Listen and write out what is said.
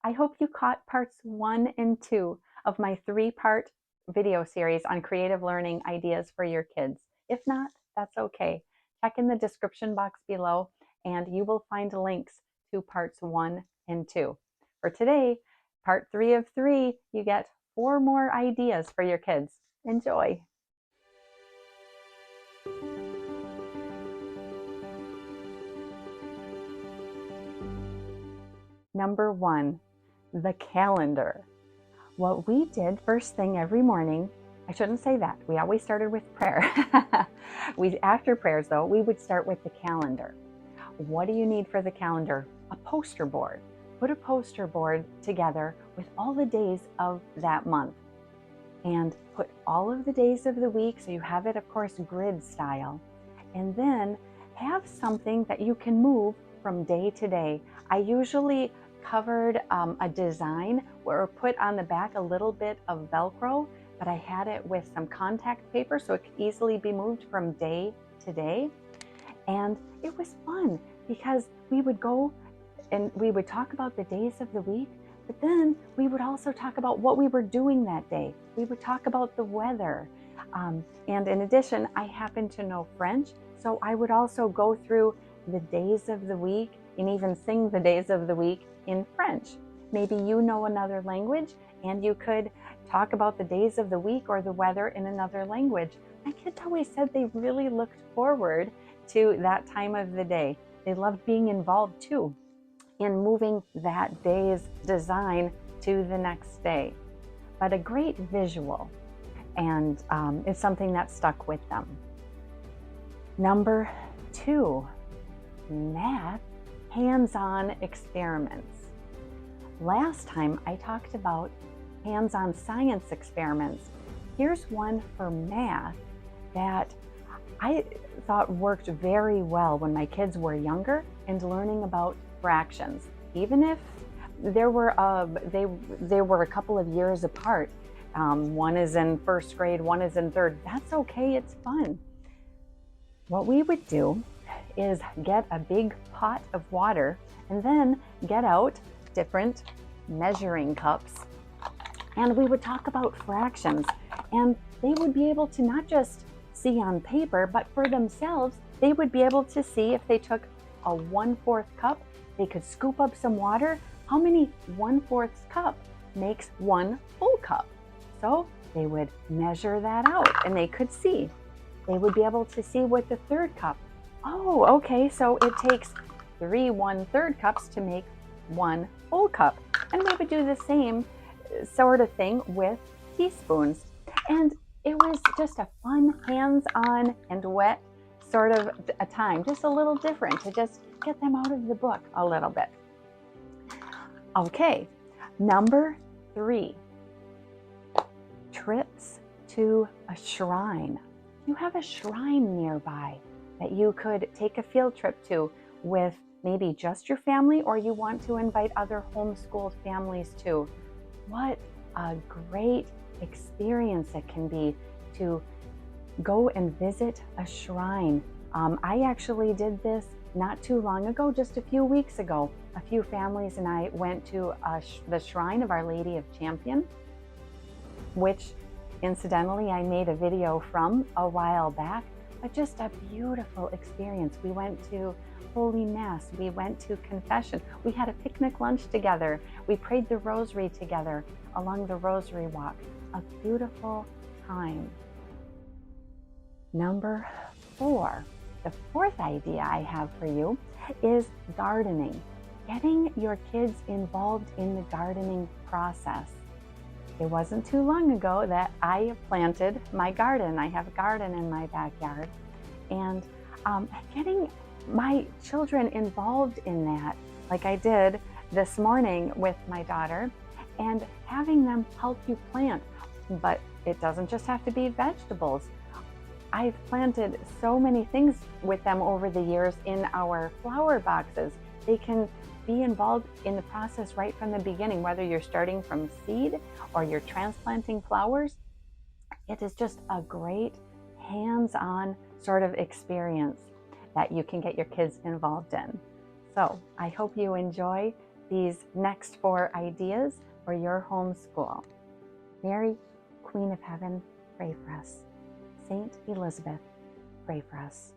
I hope you caught parts 1 and 2 of my 3-part video series on creative learning ideas for your kids. If not, that's okay. Check in the description box below and you will find links to parts 1 and 2. For today, part 3 of 3, you get 4 more ideas for your kids. Enjoy. Number 1, the calendar. What we did first thing every morning, I shouldn't say that. We always started with prayer. After prayers though, we would start with the calendar. What do you need for the calendar? A poster board. Put a poster board together with all the days of that month and put all of the days of the week, so you have it, of course, grid style. And then have something that you can move from day to day. I usually covered a design or put on the back a little bit of Velcro, but I had it with some contact paper so it could easily be moved from day to day. And it was fun because we would go and we would talk about the days of the week, but then we would also talk about what we were doing that day. We would talk about the weather. And in addition, I happen to know French, so I would also go through the days of the week and even sing the days of the week in French. Maybe you know another language and you could talk about the days of the week or the weather in another language. My kids always said they really looked forward to that time of the day. They loved being involved too in moving that day's design to the next day. But a great visual, and it's something that stuck with them. Number 2, math hands-on experiments. Last time I talked about hands-on science experiments. Here's one for math that I thought worked very well when my kids were younger and learning about fractions. Even if they were a couple of years apart. One is in first grade, one is in third. That's okay, it's fun. What we would do is get a big pot of water and then get out different measuring cups, and we would talk about fractions, and they would be able to not just see on paper, but for themselves, they would be able to see if they took a 1/4 cup, they could scoop up some water. How many 1/4 cup makes 1 full cup? So they would measure that out and they could see. They would be able to see with the 3rd cup. Oh, okay, so it takes 3 1/3 cups to make 1 full cup. And we would do the same sort of thing with teaspoons. And it was just a fun, hands-on and wet sort of a time, just a little different to just get them out of the book a little bit. Okay, number 3, trips to a shrine. You have a shrine nearby that you could take a field trip to with maybe just your family, or you want to invite other homeschooled families too. What a great experience it can be to go and visit a shrine. I actually did this not too long ago, just a few weeks ago. A few families and I went to the Shrine of Our Lady of Champion, which incidentally I made a video from a while back, but just a beautiful experience. We went to Holy Mass, we went to confession, we had a picnic lunch together, we prayed the rosary together along the rosary walk. A beautiful time. Number 4, the 4th idea I have for you is gardening. Getting your kids involved in the gardening process. It wasn't too long ago that I planted my garden. I have a garden in my backyard, and getting my children involved in that, like I did this morning with my daughter, and having them help you plant. But it doesn't just have to be vegetables. I've planted so many things with them over the years in our flower boxes. They can be involved in the process right from the beginning, whether you're starting from seed or you're transplanting flowers. It is just a great hands-on sort of experience that you can get your kids involved in. So I hope you enjoy these next 4 ideas for your homeschool. Mary, Queen of Heaven, pray for us. Saint Elizabeth, pray for us.